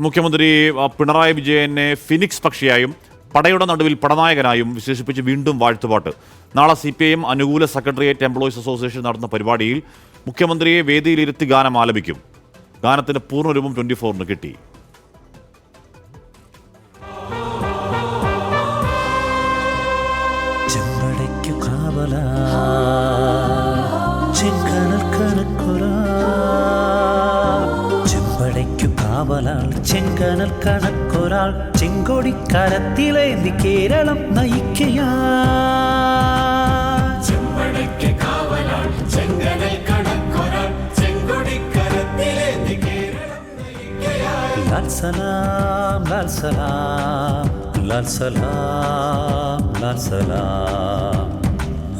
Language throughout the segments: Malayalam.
മുഖ്യമന്ത്രി പിണറായി വിജയനെ ഫിനിക്സ് പക്ഷിയായും പടയുടെ നടുവിൽ പടനായകനായും വിശേഷിപ്പിച്ച് വീണ്ടും വാഴ്ത്തുപാട്ട്. നാളെ CPIM അനുകൂല സെക്രട്ടേറിയറ്റ് എംപ്ലോയീസ് അസോസിയേഷൻ നടത്തുന്ന പരിപാടിയിൽ മുഖ്യമന്ത്രിയെ വേദിയിലിരുത്തി ഗാനം ആലപിക്കും. ഗാനത്തിന്റെ പൂർണ്ണരൂപം 24-ന് കിട്ടി. ചെങ്കനൽ കണക്കൊരാൾ ചെങ്കൊടിക്കരത്തിലേന്തി കേരളം നയിക്കയാ. ലാൽ സലാം ലാൽ സലാം ലാൽ സലാം ലാൽ സലാം.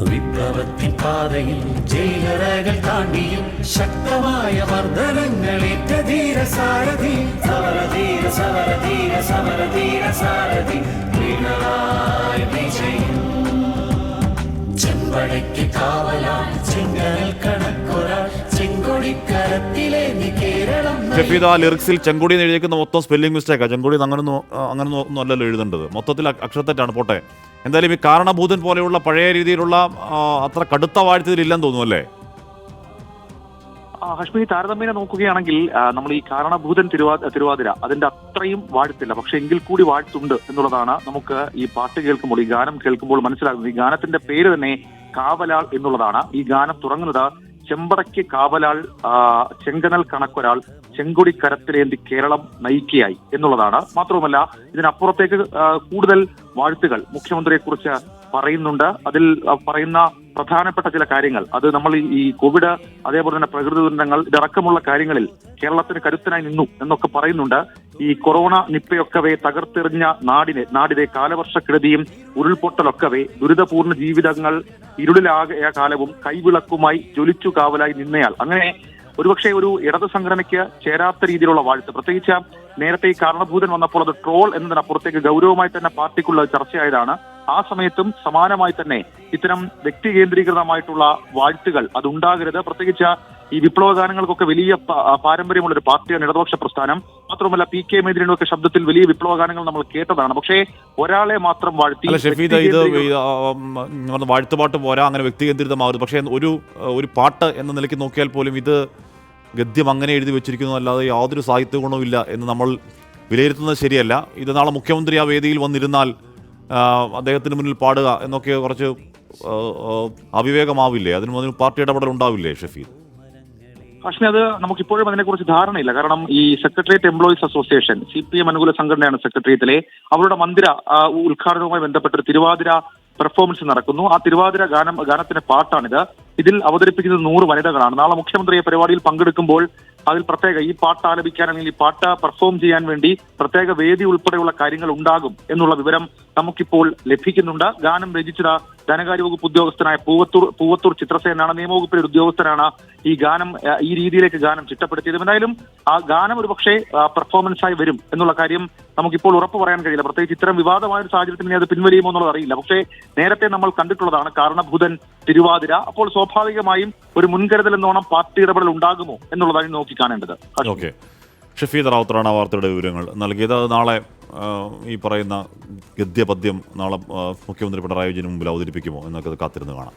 വിപ്ലവത്തിൻ പാതയിൽ ജയിലറകൾ താണ്ടിയും ശക്തമായ മർദ്ദനങ്ങളേറ്റ ധീര സാരഥി സമരധീര സമരധീര സമരധീര സാരഥി പിണറായി വിജയൻ. ചെമ്പടയ്ക്ക് കാവലാൽ ചെങ്കനൽ കണക്കൊരാൾ ചെങ്കൊടിക്കരത്തിലേന്തി കേരളം. ഷഫീദ, ലിറിക്സിൽ ചെങ്കൊടി എന്ന് എഴുതിയിരിക്കുന്ന മൊത്തം സ്പെല്ലിംഗ് മിസ്റ്റേക്കാണ്. ചെങ്കൊടി അങ്ങനെ അല്ലല്ലോ എഴുതേണ്ടത്, മൊത്തത്തിൽ അക്ഷരത്തെറ്റാണ്. പോട്ടെ, എന്തായാലും ഈ കാരണഭൂതൻ പോലെയുള്ള പഴയ രീതിയിലുള്ള അത്ര കടുത്ത വാഴ്ത്തതിലില്ലെന്ന് തോന്നുന്നു അല്ലേ? ഹഷ്മി, താരതമ്യേന നോക്കുകയാണെങ്കിൽ നമ്മൾ ഈ കാരണഭൂതൻ തിരുവാതിര അതിന്റെ അത്രയും വാഴ്ത്തില്ല. പക്ഷെ എങ്കിൽ കൂടി വാഴ്ത്തുണ്ട് എന്നുള്ളതാണ് നമുക്ക് ഈ പാട്ട് കേൾക്കുമ്പോൾ, ഈ ഗാനം കേൾക്കുമ്പോൾ മനസ്സിലാകുന്നത്. ഈ ഗാനത്തിന്റെ പേര് തന്നെ കാവലാൾ എന്നുള്ളതാണ്. ഈ ഗാനം തുടങ്ങുന്നത് ചെമ്പടയ്ക്ക് കാവലാൾ ചെങ്കനൽ കണക്കൊരാൾ ചെങ്കൊടി കരത്തിലേന്തി കേരളം നയിക്കുകയായി എന്നുള്ളതാണ്. മാത്രവുമല്ല, ഇതിനപ്പുറത്തേക്ക് കൂടുതൽ വാഴ്ത്തുകൾ മുഖ്യമന്ത്രിയെ കുറിച്ച് പറയുന്നുണ്ട്. അതിൽ പറയുന്ന പ്രധാനപ്പെട്ട ചില കാര്യങ്ങൾ, അത് നമ്മൾ ഈ കോവിഡ്, അതേപോലെ തന്നെ പ്രകൃതി ദുരന്തങ്ങൾ, ഇതടക്കമുള്ള കാര്യങ്ങളിൽ കേരളത്തിന് കരുത്തനായി നിന്നു എന്നൊക്കെ പറയുന്നുണ്ട്. ഈ കൊറോണ നിപ്പയൊക്കവേ തകർത്തെറിഞ്ഞ നാടിനെ കാലവർഷക്കെടുതിയും ഉരുൾപൊട്ടലൊക്കവേ ദുരിതപൂർണ്ണ ജീവിതങ്ങൾ ഇരുളിലാകിയ കാലവും കൈവിളക്കുമായി ജ്വലിച്ചു കാവലായി നിന്നയാൾ. അങ്ങനെ ഒരുപക്ഷെ ഒരു ഇടതു സംഘടനയ്ക്ക് ചേരാത്ത രീതിയിലുള്ള വാഴ്ത്ത്, പ്രത്യേകിച്ച് നേരത്തെ ഈ കാരണഭൂതൻ വന്നപ്പോൾ അത് ട്രോൾ എന്നതിനപ്പുറത്തേക്ക് ഗൗരവമായി തന്നെ പാർട്ടിക്കുള്ള ചർച്ചയായതാണ്. ആ സമയത്തും സമാനമായി തന്നെ ഇത്തരം വ്യക്തി കേന്ദ്രീകൃതമായിട്ടുള്ള വാഴ്ത്തുകൾ അതുണ്ടാകരുത്. പ്രത്യേകിച്ച് ഈ വിപ്ലവ ഗാനങ്ങൾക്കൊക്കെ വലിയ പാരമ്പര്യമുള്ള ഒരു പാർട്ടിയാണ് ഇടതുപക്ഷ പ്രസ്ഥാനം. മാത്രമല്ല, PK മേദിനിയുടെ ശബ്ദത്തിൽ വലിയ വിപ്ലവ ഗാനങ്ങൾ നമ്മൾ കേട്ടതാണ്. പക്ഷേ ഒരാളെ മാത്രം വാഴ്ത്തി വാഴ്ത്തുപാട്ട് പോരാ, അങ്ങനെ വ്യക്തി കേന്ദ്രീകൃതമാവരുത്. പക്ഷേ ഒരു പാട്ട് എന്ന നിലയ്ക്ക് നോക്കിയാൽ പോലും ഇത് ഗദ്യം അങ്ങനെ എഴുതി വെച്ചിരിക്കുന്നു, അല്ലാതെ യാതൊരു സാഹിത്യ ഗുണവും ഇല്ല എന്ന് നമ്മൾ വിലയിരുത്തുന്നത് ശരിയല്ല. ഇത് നാളെ മുഖ്യമന്ത്രി ആ വേദിയിൽ വന്നിരുന്നാൽ അദ്ദേഹത്തിന് മുന്നിൽ പാടുക എന്നൊക്കെ കുറച്ച് അവിവേകമാവില്ലേ? അതിന് പാർട്ടി ഇടപെടൽ ഉണ്ടാവില്ലേ ഷഫീദ്? പക്ഷേ അത് നമുക്കിപ്പോഴും അതിനെക്കുറിച്ച് ധാരണയില്ല. കാരണം ഈ സെക്രട്ടേറിയറ്റ് എംപ്ലോയീസ് അസോസിയേഷൻ CPIM അനുകൂല സംഘടനയാണ് സെക്രട്ടേറിയറ്റിലെ. അവരുടെ മന്ദിര ഉദ്ഘാടനവുമായി ബന്ധപ്പെട്ട് തിരുവാതിര പെർഫോമൻസ് നടക്കുന്നു. ആ തിരുവാതിര ഗാനത്തിന്റെ പാട്ടാണിത്. ഇതിൽ അവതരിപ്പിക്കുന്നത് 100 വനിതകളാണ്. നാളെ മുഖ്യമന്ത്രി പരിപാടിയിൽ പങ്കെടുക്കുമ്പോൾ അതിൽ പ്രത്യേക ഈ പാട്ട് ആലപിക്കാൻ അല്ലെങ്കിൽ ഈ പാട്ട് പെർഫോം ചെയ്യാൻ വേണ്ടി പ്രത്യേക വേദി ഉൾപ്പെടെയുള്ള കാര്യങ്ങൾ ഉണ്ടാകും എന്നുള്ള വിവരം നമുക്കിപ്പോൾ ലഭിക്കുന്നുണ്ട്. ഗാനം രചിച്ചത് ധനകാര്യ വകുപ്പ് ഉദ്യോഗസ്ഥനായ പൂവത്തൂർ ചിത്രസേനാണ്. നിയമവകുപ്പിലെ ഉദ്യോഗസ്ഥനാണ് ഈ ഗാനം ഈ രീതിയിലേക്ക് ഗാനം ചിട്ടപ്പെടുത്തിയത്. എന്തായാലും ആ ഗാനം ഒരുപക്ഷെ പെർഫോമൻസായി വരും എന്നുള്ള കാര്യം നമുക്കിപ്പോൾ ഉറപ്പ് പറയാൻ കഴിയില്ല. പ്രത്യേകിച്ച് ഇത്തരം വിവാദമായ ഒരു സാഹചര്യത്തിൽ ഇനി അത് പിൻവലിയുമോ എന്നുള്ളത് അറിയില്ല. പക്ഷേ നേരത്തെ നമ്മൾ കണ്ടിട്ടുള്ളതാണ് കാരണഭൂതൻ തിരുവാതിര. അപ്പോൾ സ്വാഭാവികമായും ഒരു മുൻകരുതൽ എന്നോണം പാർട്ടി ഇടപെടൽ ഉണ്ടാകുമോ എന്നുള്ളതാണ് നോക്കി കാണേണ്ടത്. ഓക്കെ, ഷഫീദ് റാവുത്തറാണ് വാർത്തയുടെ വിവരങ്ങൾ നൽകിയത്. നാളെ ഈ പറയുന്ന ഗദ്യപദ്യം നാളെ മുഖ്യമന്ത്രി പിണറായി വിജയന് മുമ്പിൽ അവതരിപ്പിക്കുമോ എന്നൊക്കെ കാത്തിരുന്ന് കാണാം.